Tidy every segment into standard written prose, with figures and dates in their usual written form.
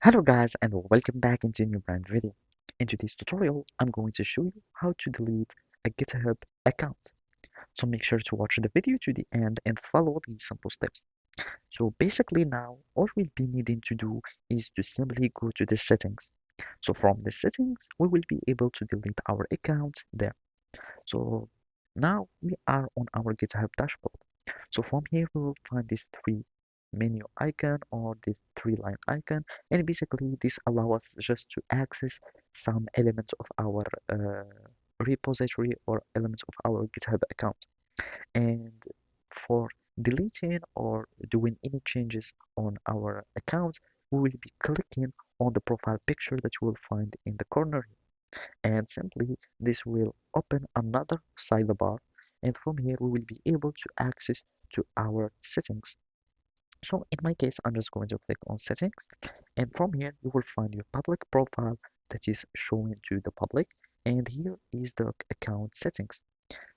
Hello guys and welcome back into a new brand video. In today's tutorial, I'm going to show you how to delete a GitHub account. So make sure to watch the video to the end and follow these simple steps. So basically now, all we'll be needing to do is to simply go to the settings. So from the settings, we will be able to delete our account there. So now we are on our GitHub dashboard. So from here we will find this three menu icon or this three line icon, and basically this allows us just to access some elements of our repository or elements of our GitHub account. And for deleting or doing any changes on our account, we will be clicking on the profile picture that you will find in the corner, and simply this will open another sidebar, and from here we will be able to access to our settings. So in my case, I'm just going to click on settings, and from here you will find your public profile that is showing to the public, and here is the account settings.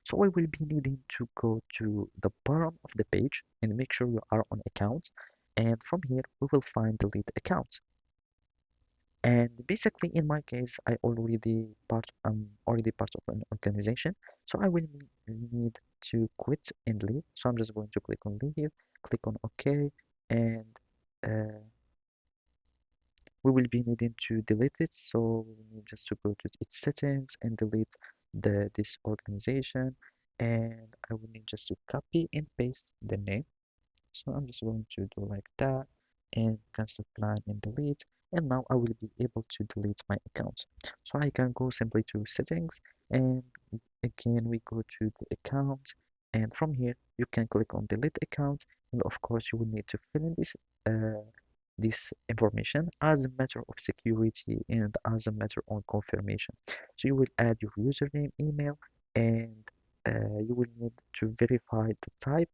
So we will be needing to go to the bottom of the page and make sure you are on accounts, and from here we will find delete accounts. And basically, in my case, I'm already part of an organization, so I will need to quit and leave. So I'm just going to click on leave, click on OK, and uh, we will be needing to delete it. So we need just to go to its settings and delete this organization, and I will need just to copy and paste the name. So I'm just going to do like that and cancel plan and delete. And now I will be able to delete my account. So I can go simply to settings, and again we go to the account, and from here you can click on delete account, and of course you will need to fill in this information as a matter of security and as a matter of confirmation. So you will add your username, email, and you will need to verify the type,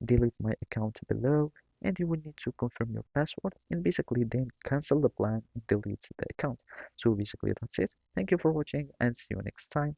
delete my account below, and you will need to confirm your password, and basically then cancel the plan and delete the account. So basically that's it. Thank you for watching and see you next time.